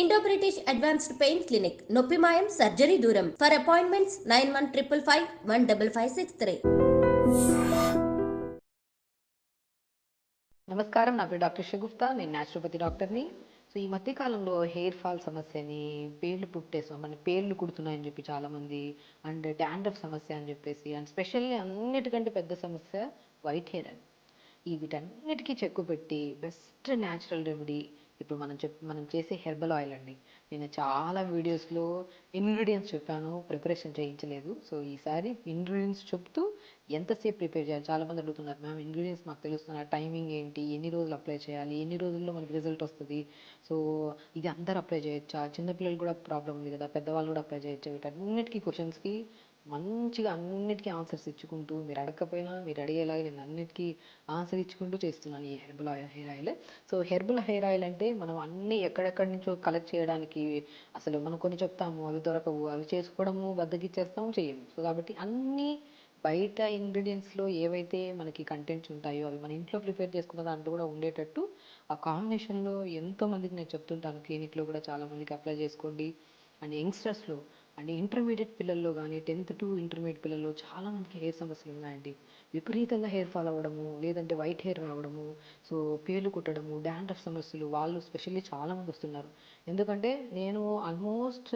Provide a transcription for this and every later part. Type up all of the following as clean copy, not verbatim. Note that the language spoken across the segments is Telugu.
Indo British advanced pain clinic నొప్పి మాయం సర్జరీ దూరం ఫర్ అపాయింట్మెంట్స్ 9155515563. నమస్కారం, నా పేరు డాక్టర్ షగుప్తా. నేను న్యాచురోపతి డాక్టర్ని. సో ఈ మధ్య కాలంలో హెయిర్ ఫాల్ సమస్యని, పేర్లు మన పేర్లు కుడుతున్నాయని చెప్పి చాలామంది, అండ్ డాండ్రఫ్ సమస్య అని చెప్పేసి, అండ్ స్పెషల్లీ అన్నిటికంటే పెద్ద సమస్య వైట్ హెయిర్ అని. ఈ వీటన్నిటికీ చెక్కు పెట్టి బెస్ట్ న్యాచురల్ రెమెడీ ఇప్పుడు మనం చేసే హెర్బల్ ఆయిల్ అండి. నేను చాలా వీడియోస్లో ఇంగ్రీడియంట్స్ చెప్పాను, ప్రిపరేషన్ చేయించలేదు. సో ఈసారి ఇంగ్రీడియంట్స్ చెప్తూ ఎంతసేపు ప్రిపేర్ చేయాలి, చాలామంది అడుగుతున్నారు, మ్యామ్ ఇంగ్రీడియంట్స్ మాకు తెలుస్తున్న టైమింగ్ ఏంటి, ఎన్ని రోజులు అప్లై చేయాలి, ఎన్ని రోజుల్లో మనకి రిజల్ట్ వస్తుంది, సో ఇది అందరు అప్లై చేయొచ్చా, చిన్నపిల్లలు కూడా ప్రాబ్లం ఉంది కదా, పెద్దవాళ్ళు కూడా అప్లై చేయొచ్చా, వీటన్నిటికీ క్వశ్చన్స్కి మంచిగా అన్నిటికీ ఆన్సర్స్ ఇచ్చుకుంటూ, మీరు అడగకపోయినా మీరు అడిగేలాగా నేను అన్నిటికీ ఆన్సర్ ఇచ్చుకుంటూ చేస్తున్నాను ఈ herbal oil hair oil. So herbal hair oil అంటే మనం అన్నీ ఎక్కడెక్కడి నుంచో కలెక్ట్ చేయడానికి, అసలు మనం కొన్ని చెప్తాము అవి దొరకవు, అవి చేసుకోవడము బద్దకిచ్చేస్తాము, చేయము. సో కాబట్టి అన్నీ బయట ఇంగ్రీడియంట్స్లో ఏవైతే మనకి కంటెంట్స్ ఉంటాయో అవి మన ఇంట్లో ప్రిపేర్ చేసుకున్న దాంట్లో కూడా ఉండేటట్టు ఆ కాంబినేషన్లో ఎంతోమందికి నేను చెప్తుంటాను, క్లినిక్లో కూడా చాలామందికి అప్లై చేసుకోండి. అండ్ యంగ్స్టర్స్లో అండ్ ఇంటర్మీడియట్ పిల్లల్లో కానీ 10th to ఇంటర్మీడియట్ పిల్లల్లో చాలామందికి హెయిర్ సమస్యలు ఉన్నాయండి. విపరీతంగా హెయిర్ ఫాల్ అవ్వడము, లేదంటే వైట్ హెయిర్ రావడము, సో పేర్లు కుట్టడము, డాండ్రఫ్ సమస్యలు, వాళ్ళు స్పెషల్లీ చాలామంది వస్తున్నారు. ఎందుకంటే నేను ఆల్మోస్ట్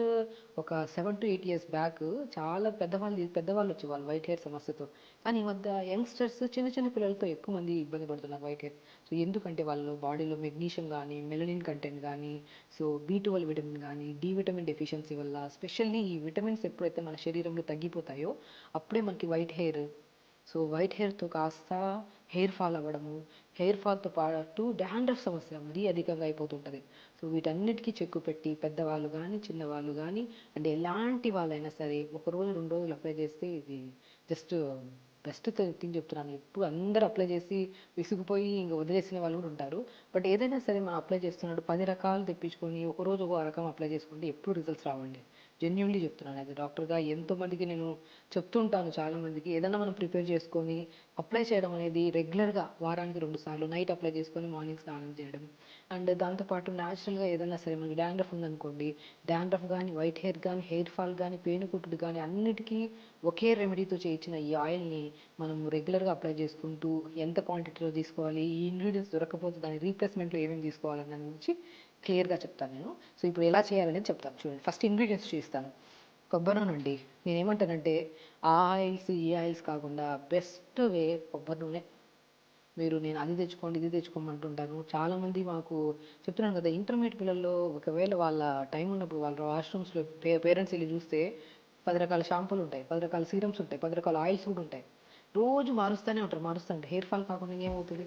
ఒక 7 to 8 years బ్యాక్ చాలా పెద్దవాళ్ళు వచ్చేవాళ్ళు వైట్ హెయిర్ సమస్యతో. కానీ ఈ మధ్య యంగ్స్టర్స్ చిన్న చిన్న పిల్లలతో ఎక్కువ మంది ఇబ్బంది పడుతున్నారు వైట్ హెయిర్. సో ఎందుకంటే వాళ్ళు బాడీలో మెగ్నీషియం కానీ, మెలనిన్ కంటెంట్ కానీ, సో B12 విటమిన్ కానీ, డి విటమిన్ డెఫిషియన్సీ వల్ల, స్పెషల్లీ ఈ విటమిన్స్ ఎప్పుడైతే మన శరీరంలో తగ్గిపోతాయో అప్పుడే మనకి వైట్ హెయిర్, సో వైట్ హెయిర్తో కాస్త హెయిర్ ఫాల్ అవ్వడము, హెయిర్ ఫాల్తో పాటు డాండ్రఫ్ సమస్య మరీ అధికంగా అయిపోతుంటుంది. సో వీటన్నిటికీ చెక్కు పెట్టి పెద్దవాళ్ళు కానీ, చిన్నవాళ్ళు కానీ, అంటే ఎలాంటి వాళ్ళైనా సరే 1 రోజు 2 రోజులు అప్లై చేస్తే ఇది జస్ట్ బెస్ట్ థింగ్ చెప్తున్నాను. ఎప్పుడు అందరూ అప్లై చేసి విసిగిపోయి ఇంక వదిలేసిన వాళ్ళు కూడా ఉంటారు. బట్ ఏదైనా సరే మనం అప్లై చేస్తున్నాడు 10 రకాలు తెప్పించుకొని ఒకరోజు ఒక రకం అప్లై చేసుకుంటే ఎప్పుడు రిజల్ట్స్ రావండి. జెన్యున్లీ చెప్తున్నాను. యాజ్ డాక్టర్గా ఎంతోమందికి నేను చెప్తుంటాను, చాలామందికి ఏదైనా మనం ప్రిపేర్ చేసుకొని అప్లై చేయడం అనేది రెగ్యులర్గా వారానికి 2 సార్లు నైట్ అప్లై చేసుకొని మార్నింగ్ స్నానం చేయడం. అండ్ దాంతోపాటు న్యాచురల్గా ఏదైనా సరే మనకి డాండ్రఫ్ ఉందనుకోండి, డాండ్రఫ్ కానీ, వైట్ హెయిర్ కానీ, హెయిర్ ఫాల్ కానీ, పేనుకుట్టుడు కానీ, అన్నిటికీ ఒకే రెమెడీతో చేయించిన ఈ ఆయిల్ని మనం రెగ్యులర్గా అప్లై చేసుకుంటూ ఎంత క్వాంటిటీలో తీసుకోవాలి, ఈ ఇంగ్రీడియంట్స్ దొరకకపోతే దాని రీప్లేస్మెంట్లో ఏమేమి తీసుకోవాలని దాని గురించి క్లియర్గా చెప్తాను నేను. సో ఇప్పుడు ఎలా చేయాలనేది చెప్తాను చూడండి. ఫస్ట్ ఇంగ్రీడియంట్స్ చూస్తాను. కొబ్బరి నూనె అండి. నేనేమంటానంటే ఆ ఆయిల్స్ ఈ ఆయిల్స్ కాకుండా బెస్ట్ వే కొబ్బరి నూనె. నేను అది తెచ్చుకోండి ఇది తెచ్చుకోమంటుంటాను. చాలామంది మాకు చెప్తున్నాను కదా, ఇంటర్మీడియట్ పిల్లల్లో ఒకవేళ వాళ్ళ టైం ఉన్నప్పుడు వాళ్ళ వాష్రూమ్స్లో పేరెంట్స్ వెళ్ళి చూస్తే 10 రకాల షాంపూలు ఉంటాయి, 10 రకాల సీరమ్స్ ఉంటాయి, 10 రకాల ఆయిల్స్ కూడా ఉంటాయి. రోజు మారుస్తూనే ఉంటారు. మారుస్తుంటే హెయిర్ ఫాల్ కాకుండా ఏమవుతుంది?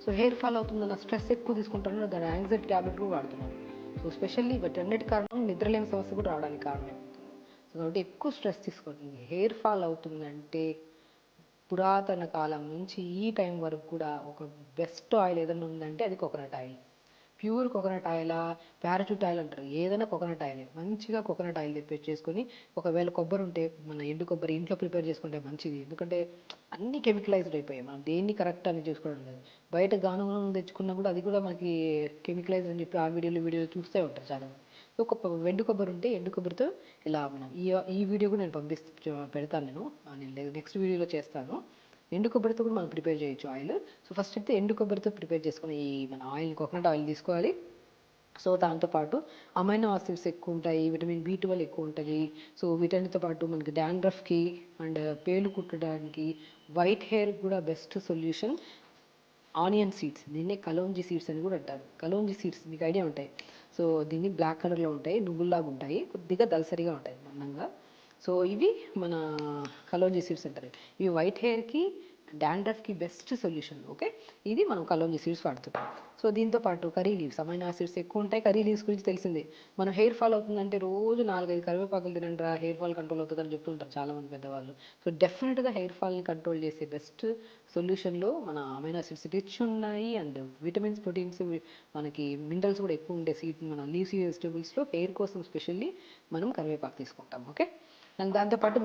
సో హెయిర్ ఫాల్ అవుతుందన్న స్ట్రెస్ ఎక్కువ తీసుకుంటారు, దాని యాంగ్జైటీ ట్యాబ్లెట్ కూడా వాడుతున్నారు. సో స్పెషల్లీ వీటన్నిటి కారణం నిద్రలేని సమస్య కూడా రావడానికి కారణం. సో కాబట్టి ఎక్కువ స్ట్రెస్ తీసుకోండి. హెయిర్ ఫాల్ అవుతుందంటే పురాతన కాలం నుంచి ఈ టైం వరకు కూడా ఒక బెస్ట్ ఆయిల్ ఏదైనా ఉందంటే అది కోకోనట్ ఆయిల్. ప్యూర్ కోకోనట్ ఆయిలా, పారాచూట్ ఆయిల్ అంటారు, ఏదైనా కోకోనట్ ఆయిల్. మంచిగా కోకోనట్ ఆయిల్ తెప్పించేసుకొని, ఒకవేళ కొబ్బరి ఉంటే మన ఎండు కొబ్బరి ఇంట్లో ప్రిపేర్ చేసుకుంటే మంచిది. ఎందుకంటే అన్ని కెమికలైజ్డ్ అయిపోయాయి, మనం దేన్ని కరెక్ట్ అని చేసుకోవడం లేదు. బయట గానుగను తెచ్చుకున్నా కూడా అది కూడా మనకి కెమికలైజ్ అని చెప్పి ఆ వీడియోలు చూస్తూ ఉంటారు చాలా. సో ఎండు కొబ్బరి ఉంటే ఎండు కొబ్బరితో ఇలా మనం ఈ వీడియో కూడా నేను పెడతాను. నేను నెక్స్ట్ వీడియోలో చేస్తాను. ఎండు కొబ్బరితో కూడా మనం ప్రిపేర్ చేయొచ్చు ఆయిల్. సో ఫస్ట్ అయితే ఎండు కొబ్బరితో ప్రిపేర్ చేసుకుని ఈ మన ఆయిల్, కోకోనట్ ఆయిల్ తీసుకోవాలి. సో దాంతోపాటు అమైనో ఆసిడ్స్ ఎక్కువ ఉంటాయి, విటమిన్ B12 ఎక్కువ ఉంటుంది. సో వీటన్నిటితో పాటు మనకి డాండ్రఫ్కి అండ్ పేలు కుట్టడానికి, వైట్ హెయిర్ కూడా బెస్ట్ సొల్యూషన్ ఆనియన్ సీడ్స్. దీన్నే కలోంజీ సీడ్స్ అని కూడా అంటారు. కలోంజీ సీడ్స్ మీకు ఐడియా ఉంటాయి. సో దీన్ని బ్లాక్ కలర్లో ఉంటాయి, నువ్వుల్లాగా ఉంటాయి, కొద్దిగా దలసరిగా ఉంటాయి మందంగా. సో ఇవి మన కలోంజీ సీడ్స్ అంటారు. ఇవి వైట్ హెయిర్కి, డాండ్రఫ్కి బెస్ట్ సొల్యూషన్. ఓకే, ఇది మనం కలోంజీ సీడ్స్ వాడుతున్నాం. సో దీంతో పాటు కర్రీ లీవ్స్, అమైనో ఆసిడ్స్ ఎక్కువ ఉంటాయి. కర్రీ లీవ్స్ గురించి తెలిసిందే. మనం హెయిర్ ఫాల్ అవుతుందంటే రోజు 4-5 కరివేపాకులు తినండి రా, హెయిర్ ఫాల్ కంట్రోల్ అవుతుందని చెప్తుంటారు చాలామంది పెద్దవాళ్ళు. సో డెఫినెట్గా హెయిర్ ఫాల్ని కంట్రోల్ చేసే బెస్ట్ సొల్యూషన్లో మన అమైనో ఆసిడ్స్ రిచ్ ఉన్నాయి. అండ్ విటమిన్స్, ప్రోటీన్స్, మనకి మినరల్స్ కూడా ఎక్కువ ఉండే మన లీఫీ వెజిటేబుల్స్లో హెయిర్ కోసం స్పెషల్లీ మనం కరివేపాకు తీసుకుంటాం. ఓకే, అండ్ దాంతోపాటు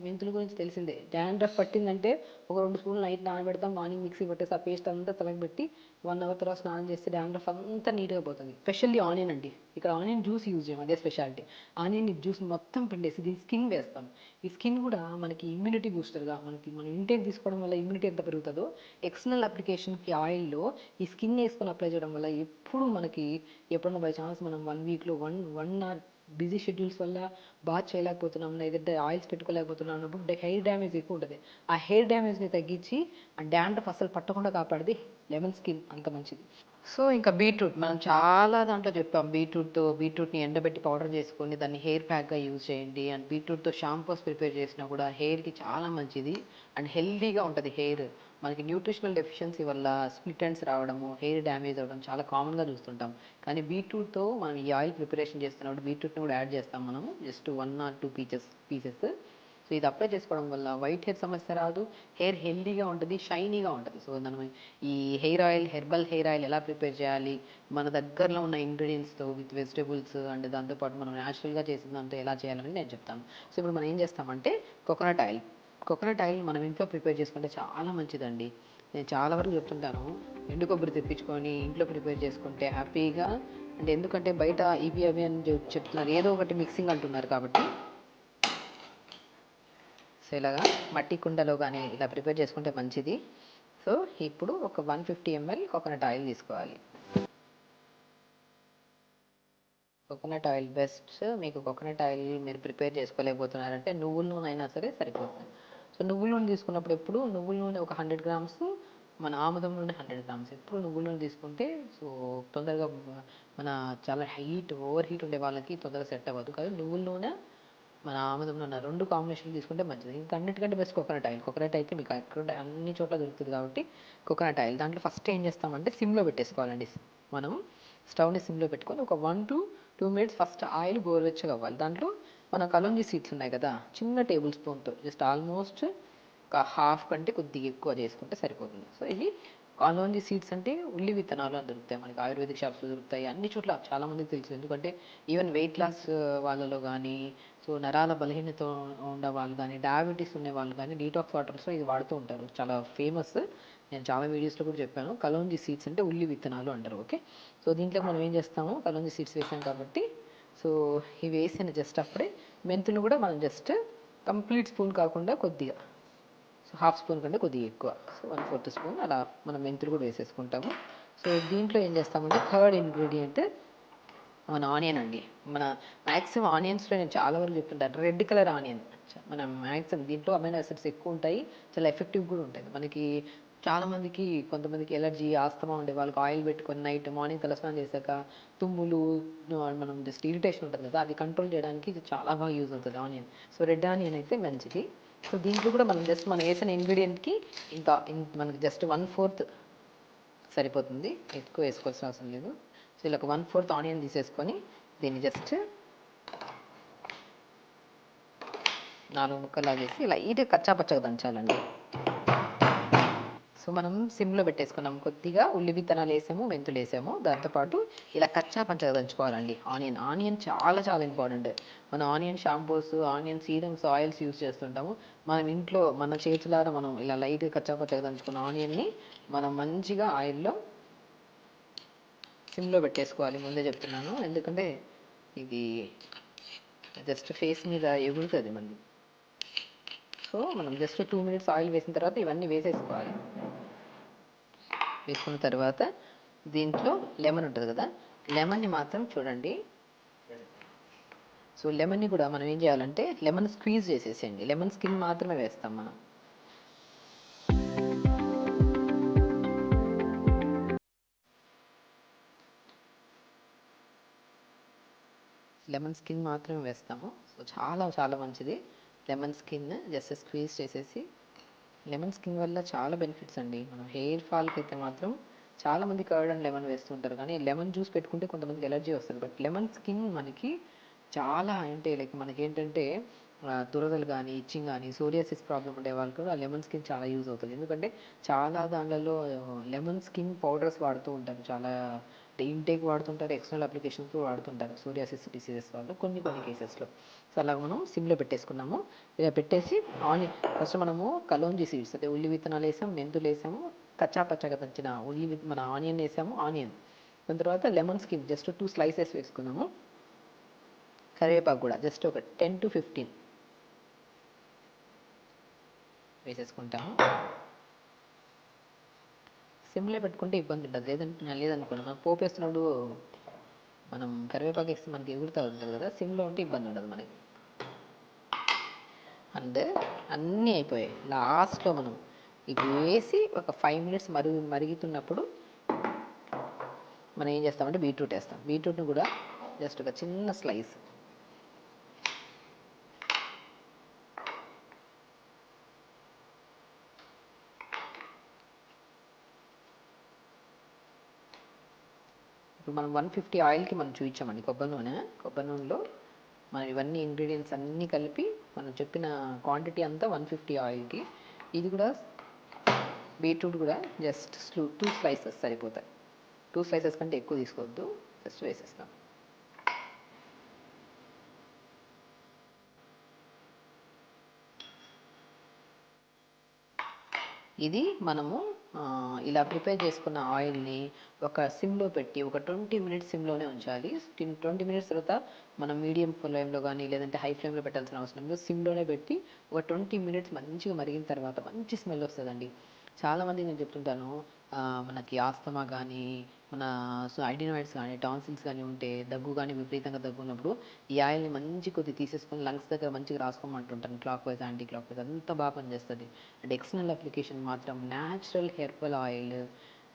మెంతులు గురించి తెలిసిందే. డాండ్రఫ్ పట్టిందంటే ఒక 2 స్పూన్లు నైట్ నానబెడతాం, మార్నింగ్ మిక్సీ పట్టేసి ఆ పేస్ట్ అంతా తలకి పెట్టి 1 అవర్ తర్వాత స్నానం చేస్తే డాండ్రఫ్ అంతా నీట్గా పోతుంది. స్పెషల్లీ ఆనియన్ అండి. ఇక్కడ ఆనియన్ జ్యూస్ యూజ్ చేయం, అదే స్పెషాలిటీ. ఆనియన్ జ్యూస్ మొత్తం పిండేసి దీని స్కిన్ వేస్తాం. ఈ స్కిన్ కూడా మనకి ఇమ్యూనిటీ బూస్టర్గా, మనం ఇంటేక్ తీసుకోవడం వల్ల ఇమ్యూనిటీ ఎంత పెరుగుతుందో, ఎక్స్టర్నల్ అప్లికేషన్కి ఆయిల్లో ఈ స్కిన్ వేసుకొని అప్లై చేయడం వల్ల ఎప్పుడు మనకి ఎప్పుడన్నా బై ఛాన్స్ మనం 1 వీక్లో వన్ ఆర్ బిజీ షెడ్యూల్స్ వల్ల బాత్ చేయలేకపోతున్నాం, లేదంటే ఆయిల్స్ పెట్టుకోలేకపోతున్నాం అన్నప్పుడు హెయిర్ డ్యామేజ్ ఎక్కువ ఉంటుంది. ఆ హెయిర్ డ్యామేజ్ని తగ్గించి ఆ డాండ్రఫ్ అసలు పట్టకుండా కాపాడేది లెమన్ స్కిన్, అంత మంచిది. సో ఇంకా బీట్రూట్ మనం చాలా దాంట్లో చెప్పాం. బీట్రూట్ని ఎండబెట్టి పౌడర్ చేసుకొని దాన్ని హెయిర్ ప్యాక్గా యూజ్ చేయండి. అండ్ బీట్రూట్తో షాంపూస్ ప్రిపేర్ చేసినా కూడా హెయిర్కి చాలా మంచిది అండ్ హెల్దీగా ఉంటుంది హెయిర్. మనకి న్యూట్రిషనల్ డెఫిషియన్సీ వల్ల స్ప్లిట్ ఎండ్స్ రావడము, హెయిర్ డ్యామేజ్ అవ్వడం చాలా కామన్గా చూస్తుంటాం. కానీ బీట్రూట్తో మనం ఈ ఆయిల్ ప్రిపరేషన్ చేస్తున్నప్పుడు బీట్రూట్ని కూడా యాడ్ చేస్తాం మనము, జస్ట్ 1 or 2 పీసెస్. సో ఇది అప్లై చేసుకోవడం వల్ల వైట్ హెయిర్ సమస్య రాదు, హెయిర్ హెల్దీగా ఉంటుంది, షైనీగా ఉంటుంది. సో మనం ఈ hair oil, herbal hair oil ఎలా ప్రిపేర్ చేయాలి, మన దగ్గరలో ఉన్న ఇంగ్రీడియంట్స్తో విత్ వెజిటేబుల్స్ అండ్ దాంతోపాటు మనం న్యాచురల్గా చేసిన దాంతో ఎలా చేయాలని నేను చెప్తాను. సో ఇప్పుడు మనం ఏం చేస్తామంటే కోకోనట్ ఆయిల్ మనం ఇంట్లో ప్రిపేర్ చేసుకుంటే చాలా మంచిదండి. నేను చాలా వరకు చెప్తుంటాను, ఎండు కొబ్బరి తెప్పించుకొని ఇంట్లో ప్రిపేర్ చేసుకుంటే హ్యాపీగా. అంటే ఎందుకంటే బయట ఇవి అవి అని చెప్తున్నారు, ఏదో ఒకటి మిక్సింగ్ అంటున్నారు కాబట్టి. సో ఇలాగా మట్టి కుండలో కానీ ఇలా ప్రిపేర్ చేసుకుంటే మంచిది. సో ఇప్పుడు ఒక 150 ml కోకోనట్ ఆయిల్ తీసుకోవాలి. Coconut oil best. మీకు కోకోనట్ ఆయిల్ మీరు ప్రిపేర్ చేసుకోలేకపోతున్నారంటే నువ్వుల నూనె అయినా సరే సరిపోతుంది. సో నువ్వుల నూనె తీసుకున్నప్పుడు ఎప్పుడు నువ్వుల నూనె ఒక 100 grams, మన ఆముదం నూనె 100 grams. ఎప్పుడు నువ్వుల నూనె తీసుకుంటే సో తొందరగా మన చాలా ఓవర్ హీట్ ఉండే వాళ్ళకి తొందరగా సెట్ అవ్వదు. కానీ నువ్వుల నూనె, మన ఆముదం నూనె 2 కాంబినేషన్ తీసుకుంటే మంచిది. ఇంకా అన్నిటికంటే బెస్ట్ కోకోనట్ ఆయిల్. కోకోనట్ అయితే మీకు ఎక్కడ అన్ని చోట్ల దొరుకుతుంది కాబట్టి కోకోనట్ ఆయిల్. దాంట్లో ఫస్ట్ ఏం చేస్తామంటే సిమ్లో పెట్టేసుకోవాలండి. మనం స్టవ్ని సిమ్లో పెట్టుకొని ఒక 1 to 2 minutes ఫస్ట్ ఆయిల్ గోరువెచ్చగా అవ్వాలి. దాంట్లో మన కలోంజీ సీడ్స్ ఉన్నాయి కదా, చిన్న టేబుల్ స్పూన్తో జస్ట్ ఆల్మోస్ట్ ఒక హాఫ్ కంటే కొద్దిగా ఎక్కువ చేసుకుంటే సరిపోతుంది. సో ఇవి కలోంజీ సీడ్స్ అంటే ఉల్లి విత్తనాలు అని దొరుకుతాయి మనకి, ఆయుర్వేదిక్ షాప్స్లో దొరుకుతాయి అన్ని చోట్ల. చాలామందికి తెలుసు, ఎందుకంటే ఈవెన్ వెయిట్ లాస్ వాళ్ళలో కానీ, సో నరాల బలహీనత ఉన్న వాళ్ళు కానీ, డయాబెటీస్ ఉన్న వాళ్ళు కానీ డీటాక్స్ వాటర్స్లో ఇది వాడుతూ ఉంటారు. చాలా ఫేమస్. నేను చాలా వీడియోస్లో కూడా చెప్పాను. కలోంజీ సీడ్స్ అంటే ఉల్లి విత్తనాలు అంటారు. ఓకే, సో దీంట్లో మనం ఏం చేస్తాము, కలోంజీ సీడ్స్ వేసాం కాబట్టి సో ఇవి వేసిన జస్ట్ అప్పుడే మెంతులు కూడా మనం జస్ట్ కంప్లీట్ స్పూన్ కాకుండా కొద్దిగా, సో హాఫ్ స్పూన్ కంటే కొద్దిగా ఎక్కువ, సో 1/4 స్పూన్ అలా మనం మెంతులు కూడా వేసేసుకుంటాము. సో దీంట్లో ఏం చేస్తామంటే థర్డ్ ఇంగ్రీడియంట్ మన ఆనియన్ అండి. మన మ్యాక్సిమం ఆనియన్స్లో నేను చాలా వరకు చెప్తుంటాను, రెడ్ కలర్ ఆనియన్. మనం మ్యాక్సిమం దీంట్లో అమైనో యాసిడ్స్ ఎక్కువ ఉంటాయి, చాలా ఎఫెక్టివ్ కూడా ఉంటుంది. మనకి చాలామందికి, కొంతమందికి ఎలర్జీ, ఆస్తమా ఉండే వాళ్ళకి ఆయిల్ పెట్టుకొని నైట్ మార్నింగ్ తలస్నానం చేశాక తుమ్ములు, మనం జస్ట్ ఇరిటేషన్ ఉంటుంది కదా, అది కంట్రోల్ చేయడానికి ఇది చాలా బాగా యూజ్ అవుతుంది ఆనియన్. సో రెడ్ ఆనియన్ అయితే మంచిది. సో దీంట్లో కూడా మనం జస్ట్ మనం వేసిన ఇంగ్రీడియంట్కి ఇంత మనకి జస్ట్ 1/4 సరిపోతుంది, ఎక్కువ వేసుకోవాల్సిన అవసరం లేదు. సో ఇలా 1/4 ఆనియన్ తీసేసుకొని దీన్ని జస్ట్ 4 ముక్కలా చేసి లైట్గా కచ్చాపచ్చగా దంచాలండి. సో మనం సిమ్లో పెట్టేసుకున్నాం, కొద్దిగా ఉల్లి విత్తనాలు వేసాము, మెంతులు వేసాము, దాంతోపాటు ఇలా కచ్చా పంచగా దంచుకోవాలండి. ఆనియన్ చాలా చాలా ఇంపార్టెంట్. మనం onion shampoos, onion serums, oils use చేస్తుంటాము. మనం ఇంట్లో మన చేతులారా మనం ఇలా లైట్గా కచ్చా పచ్చగా దంచుకున్న ఆనియన్ని మనం మంచిగా ఆయిల్లో సిమ్లో పెట్టేసుకోవాలి. ముందే చెప్తున్నాను, ఎందుకంటే ఇది జస్ట్ ఫేస్ మీద ఎగురుతుంది మళ్ళీ. సో మనం జస్ట్ 2 minutes ఆయిల్ వేసిన తర్వాత ఇవన్నీ వేసేసుకోవాలి. వేసుకున్న తర్వాత దీంట్లో లెమన్ ఉంటుంది కదా, లెమన్ని మాత్రం చూడండి. సో లెమన్ని కూడా మనం ఏం చేయాలంటే లెమన్ స్క్వీజ్ చేసేసేయండి. లెమన్ స్కిన్ మాత్రమే వేస్తాం మనం. లెమన్ స్కిన్ మాత్రమే వేస్తాము. సో చాలా చాలా మంచిది. లెమన్ స్కిన్ జస్ట్ స్క్వీజ్ చేసేసి, లెమన్ స్కిన్ వల్ల చాలా బెనిఫిట్స్ అండి. మనం హెయిర్ ఫాల్కి అయితే మాత్రం చాలామంది కర్డ్ అండ్ లెమన్ వేస్తుంటారు, కానీ లెమన్ జ్యూస్ పెట్టుకుంటే కొంతమందికి ఎలర్జీ వస్తుంది. బట్ లెమన్ స్కిన్ మనకి చాలా, అంటే లైక్ మనకి ఏంటంటే దురదలు కానీ, ఇచ్చింగ్ కానీ, సోరియాసిస్ ప్రాబ్లం ఉండే వాళ్ళకి కూడా లెమన్ స్కిన్ చాలా యూజ్ అవుతుంది. ఎందుకంటే చాలా దాంట్లో లెమన్ స్కిన్ పౌడర్స్ వాడుతూ ఉంటారు చాలా ఇంటేక్ వాడుతుంటారు, ఎక్స్టర్నల్ అప్లికేషన్స్ వాడుతుంటారు సోరియాసిస్ డిసీజెస్ వాళ్ళు కొన్ని కేసెస్లో. సో అలాగ మనం సిమ్లో పెట్టేసుకున్నాము. ఇలా పెట్టేసి ఫస్ట్ మనము కలోంజీ సీడ్స్ అంటే ఉల్లి విత్తనాలు వేసాము, మెంతులు వేసాము, కచ్చా పచ్చగా దంచిన మన ఆనియన్ వేసాము, దాని తర్వాత లెమన్ స్కిన్ జస్ట్ 2 స్లైసెస్ వేసుకున్నాము. కరివేపాకు కూడా జస్ట్ ఒక 10 to 15 వేసేసుకుంటాము. సిమ్లో పెట్టుకుంటే ఇబ్బంది ఉండదు. లేదనుకోండి మనం పోపు వేస్తున్నప్పుడు మనం కరివేపాకు వేస్తే మనకి ఎగురుతూ ఉంటుంది కదా, సిమ్లో ఉంటే ఇబ్బంది ఉండదు మనకి. అండ్ అన్నీ అయిపోయాయి. లాస్ట్లో మనం ఇవి వేసి ఒక 5 minutes మరుగుతున్నప్పుడు మనం ఏం చేస్తామంటే బీట్రూట్ వేస్తాం. బీట్రూట్ని కూడా జస్ట్ ఒక చిన్న స్లైస్ ఇప్పుడు మనం 150 ఆయిల్కి మనం చూపించామండి కొబ్బరి నూనెలో మనం ఇవన్నీ ఇంగ్రీడియంట్స్ అన్నీ కలిపి మనం చెప్పిన క్వాంటిటీ అంతా 150 ఆయిల్కి. ఇది కూడా బీట్రూట్ కూడా జస్ట్ 2 స్లైసెస్ సరిపోతాయి. 2 స్లైసెస్ కంటే ఎక్కువ తీసుకోవద్దు, జస్ట్ వేసేస్తాం. ఇది మనము ఇలా ప్రిపేర్ చేసుకున్న ఆయిల్ని ఒక సిమ్లో పెట్టి ఒక 20 minutes సిమ్లోనే ఉంచాలి. 20 minutes తర్వాత మనం మీడియం ఫ్లేమ్లో కానీ లేదంటే హై ఫ్లేమ్లో పెట్టాల్సిన అవసరం లేదు. సిమ్లోనే పెట్టి ఒక 20 minutes మంచిగా మరిగిన తర్వాత మంచి స్మెల్ వస్తుందండి. చాలామంది నేను చెప్తుంటాను, మనకి ఆస్తమా కానీ మన ఐడినాయిడ్స్ కానీ టాన్సిల్స్ కానీ ఉంటే, దగ్గు కానీ విపరీతంగా దగ్గు ఉన్నప్పుడు ఈ ఆయిల్ని మంచి కొద్ది తీసేసుకొని లంగ్స్ దగ్గర మంచిగా రాసుకోమంటుంటాను. Clockwise anticlockwise అంతా బాగా పనిచేస్తుంది. అండ్ ఎక్స్టర్నల్ అప్లికేషన్ మాత్రం న్యాచురల్ హెర్బల్ ఆయిల్.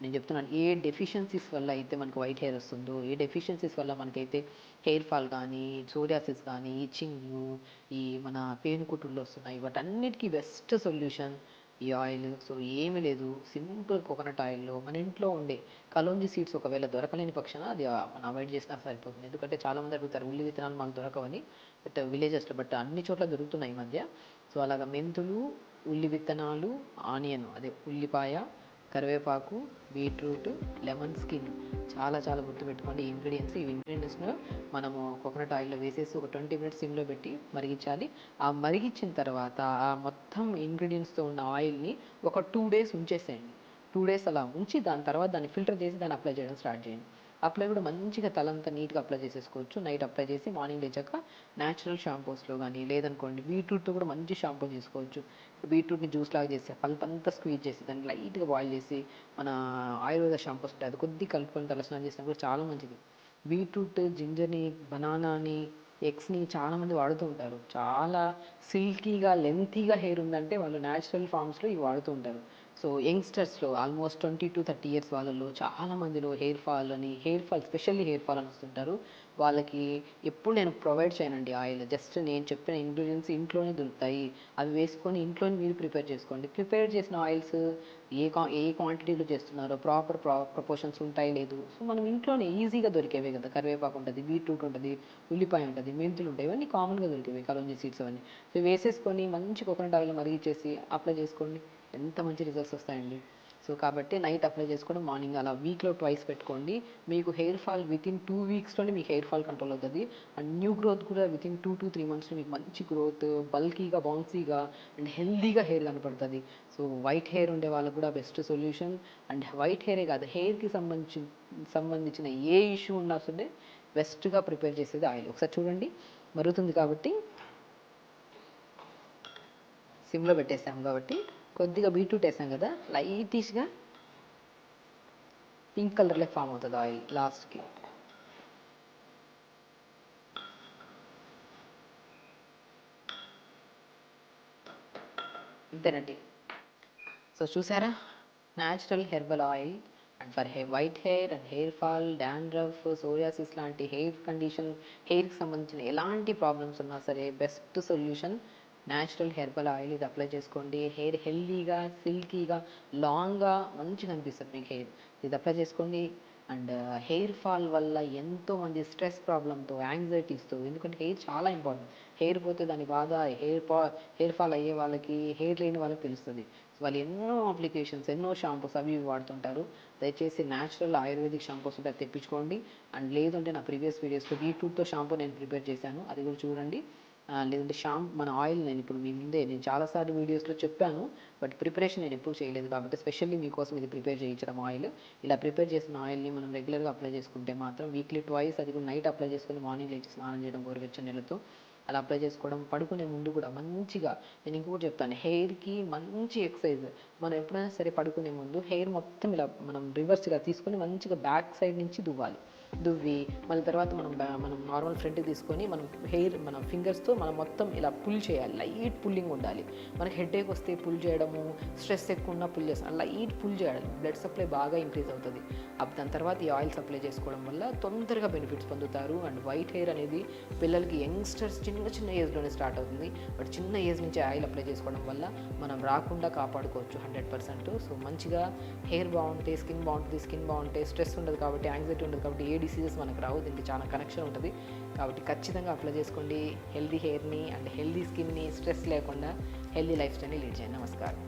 నేను చెప్తున్నాను, ఏ డెఫిషియన్సీస్ వల్ల అయితే మనకు వైట్ హెయిర్ వస్తుందో, ఏ డెఫిషియన్సీస్ వల్ల మనకైతే హెయిర్ ఫాల్ కానీ సోరియాసిస్ కానీ ఇచ్చింగ్ ఈ మన పేనుకుట్టుళ్ళు వస్తున్నాయి, వాటన్నిటికీ బెస్ట్ సొల్యూషన్ ఈ ఆయిల్. సో ఏమీ లేదు, సింపుల్ కోకోనట్ ఆయిల్లో మన ఇంట్లో ఉండే కలోంజీ సీడ్స్ ఒకవేళ దొరకలేని పక్షాన అది మనం అవాయిడ్ చేసినా సరిపోతుంది. ఎందుకంటే చాలామంది అడుగుతారు ఉల్లి విత్తనాలు మాకు దొరకవని, బట్ విలేజెస్లో బట్ అన్ని చోట్ల దొరుకుతున్నాయి ఈ మధ్య. సో అలాగా మెంతులు, ఉల్లి విత్తనాలు, ఆనియన్ అదే ఉల్లిపాయ, కరివేపాకు, బీట్రూట్, లెమన్ స్కిన్ చాలా చాలా గుర్తుపెట్టుకోండి ఈ ఇంగ్రీడియంట్స్ను మనము కోకోనట్ ఆయిల్లో వేసేసి ఒక 20 minutes సిమ్లో పెట్టి మరిగించాలి. ఆ మరిగించిన తర్వాత ఆ మొత్తం ఇంగ్రీడియంట్స్తో ఉన్న ఆయిల్ని ఒక 2 days ఉంచేసేయండి. 2 days అలా ఉంచి దాని తర్వాత దాన్ని ఫిల్టర్ చేసి దాన్ని అప్లై చేయడం స్టార్ట్ చేయండి. అప్లై కూడా మంచిగా తలంతా నీట్గా అప్లై చేసేసుకోవచ్చు. నైట్ అప్లై చేసి మార్నింగ్ లేచాక న్యాచురల్ షాంపూస్లో కానీ లేదనుకోండి బీట్రూట్తో కూడా మంచి షాంపూ చేసుకోవచ్చు. బీట్రూట్ని జ్యూస్ లాగా చేసి పల్ప్ అంతా స్క్వీజ్ చేసి దాన్ని లైట్గా బాయిల్ చేసి మన ఆయుర్వేద షాంపూస్ ఉంటాయి అది కొద్ది కలుపుకొని తలస్నానం చేసినా కూడా చాలా మంచిది. బీట్రూట్, జింజర్ని, బనానాని, ఎగ్స్ని చాలామంది వాడుతూ ఉంటారు. చాలా సిల్కీగా లెంతీగా హెయిర్ ఉందంటే వాళ్ళు న్యాచురల్ ఫామ్స్లో ఇవి వాడుతూ ఉంటారు. సో యంగ్స్టర్స్లో ఆల్మోస్ట్ 20 to 30 years వాళ్ళలో చాలా మందిలో hair fall specially hair fall అని వస్తుంటారు. వాళ్ళకి ఎప్పుడు నేను ప్రొవైడ్ చేయనండి ఆయిల్. జస్ట్ నేను చెప్పిన ఇంగ్రీడియంట్స్ ఇంట్లోనే దొరుకుతాయి, అవి వేసుకొని ఇంట్లోనే మీరు ప్రిపేర్ చేసుకోండి. ప్రిపేర్ చేసిన ఆయిల్స్ ఏ క్వాంటిటీలో చేస్తున్నారో ప్రాపర్ ప్రపోర్షన్స్ ఉంటాయి లేదు, సో మనం ఇంట్లోనే ఈజీగా దొరికేవే కదా. కరివేపాకు ఉంటుంది, బీట్రూట్ ఉంటుంది, ఉల్లిపాయ ఉంటుంది, మెంతులు ఉంటాయి, ఇవన్నీ కామన్గా దొరికేవి కలోంజీ సీడ్స్ అవన్నీ. సో వేసేసుకొని మంచి కోకోనట్ ఆయిల్ మరిగించేసి అప్లై చేసుకోండి, ఎంత మంచి రిజల్ట్స్ వస్తాయండి. సో కాబట్టి నైట్ అప్లై చేసుకోండి, మార్నింగ్ అలా వీక్లో ట్వైస్ పెట్టుకోండి. మీకు హెయిర్ ఫాల్ వితిన్ 2 weeksలోనే మీకు హెయిర్ ఫాల్ కంట్రోల్ అవుతుంది. అండ్ న్యూ గ్రోత్ కూడా వితిన్ 2 to 3 monthsలో మీకు మంచి గ్రోత్, బల్కీగా, బౌన్సీగా అండ్ హెల్దీగా హెయిర్ కనపడుతుంది. సో వైట్ హెయిర్ ఉండే వాళ్ళకు కూడా బెస్ట్ సొల్యూషన్. అండ్ వైట్ హెయిరే కాదు, హెయిర్కి సంబంధించిన ఏ ఇష్యూ ఉన్నా సరే బెస్ట్గా ప్రిపేర్ చేసేది ఆయిల్. ఒకసారి చూడండి, మరుగుతుంది కాబట్టి సిమ్లో పెట్టేసాం కాబట్టి కొద్దిగా బీట్రూట్ వేసాం కదా, లైటిష్గా పింక్ కలర్లో ఫామ్ అవుతుంది ఆయిల్ లాస్ట్కి. అంతేనండి. సో చూసారా, natural herbal oil and for white hair and hair fall, dandruff, psoriasis లాంటి హెయిర్కి సంబంధించిన ఎలాంటి ప్రాబ్లమ్స్ ఉన్నా సరే best solution natural herbal oil. ఇది అప్లై చేసుకోండి, హెయిర్ హెల్దీగా, సిల్కీగా, లాంగ్గా మంచిగా అనిపిస్తుంది మీకు హెయిర్. ఇది అప్లై చేసుకోండి, అండ్ హెయిర్ ఫాల్ వల్ల ఎంతోమంది స్ట్రెస్ ప్రాబ్లంతో, యాంగ్జైటీస్తో, ఎందుకంటే హెయిర్ చాలా ఇంపార్టెంట్. హెయిర్ పోతే దాని బాధ హెయిర్ ఫాల్ అయ్యే వాళ్ళకి, హెయిర్ లేని వాళ్ళకి తెలుస్తుంది. సో వాళ్ళు ఎన్నో అప్లికేషన్స్, ఎన్నో షాంపూస్ అవి ఇవి వాడుతుంటారు. దయచేసి న్యాచురల్ ఆయుర్వేదిక్ షాంపూస్ ఉంటే తెప్పించుకోండి. అండ్ లేదంటే నా ప్రీవియస్ వీడియోస్లో బీట్రూట్తో షాంపూ నేను ప్రిపేర్ చేశాను, అది కూడా చూడండి. లేదంటే మన ఆయిల్ నేను ఇప్పుడు మీ ముందే నేను చాలాసార్లు వీడియోస్లో చెప్పాను, బట్ ప్రిపరేషన్ నేను ఎప్పుడు చేయలేదు కాబట్టి స్పెషల్లీ మీకోసం ఇది ప్రిపేర్ చేయించడం ఆయిల్. ఇలా ప్రిపేర్ చేసిన ఆయిల్ని మనం రెగ్యులర్గా అప్లై చేసుకుంటే మాత్రం వీక్లీ ట్వైస్, అది కూడా నైట్ అప్లై చేసుకొని మార్నింగ్ లేచి స్నానం చేయడం గోరువెచ్చని నీళ్ళతో అలా అప్లై చేసుకోవడం. పడుకునే ముందు కూడా మంచిగా, నేను ఇంకొకటి చెప్తాను, హెయిర్కి మంచి ఎక్సర్సైజ్. మనం ఎప్పుడైనా సరే పడుకునే ముందు హెయిర్ మొత్తం ఇలా మనం రివర్స్గా తీసుకొని మంచిగా బ్యాక్ సైడ్ నుంచి దువ్వి మళ్ళీ తర్వాత మనం నార్మల్ ఫ్రంట్కి తీసుకొని మన ఫింగర్స్తో మనం మొత్తం ఇలా పుల్ చేయాలి. లైట్ పుల్లింగ్ ఉండాలి. మనకి హెడేక్ వస్తే పుల్ చేయడము, స్ట్రెస్ ఎక్కువ ఉన్నా పుల్ చేస్తాం, లైట్ పుల్ చేయాలి. బ్లడ్ సప్లై బాగా ఇంక్రీజ్ అవుతుంది. దాని తర్వాత ఈ ఆయిల్ సప్లై చేసుకోవడం వల్ల తొందరగా బెనిఫిట్స్ పొందుతారు. అండ్ వైట్ హెయిర్ అనేది పిల్లలకి, యంగ్స్టర్స్ చిన్న ఏజ్లోనే స్టార్ట్ అవుతుంది, బట్ చిన్న ఏజ్ నుంచి ఆయిల్ అప్లై చేసుకోవడం వల్ల మనం రాకుండా కాపాడుకోవచ్చు 100%. సో మంచిగా హెయిర్ బాగుంటే స్కిన్ బాగుంటుంది, స్కిన్ బాగుంటే స్ట్రెస్ ఉండదు కాబట్టి, యాంగ్జైటీ ఉండదు కాబట్టి ఏ డిసీజెస్ మనకు రావు. దీనికి చాలా కనెక్షన్ ఉంటుంది కాబట్టి ఖచ్చితంగా అప్లై చేసుకోండి హెల్దీ హెయిర్ని అండ్ హెల్దీ స్కిన్ని. స్ట్రెస్ లేకుండా హెల్దీ లైఫ్ స్టైల్ని లీడ్ చేయండి. నమస్కారం.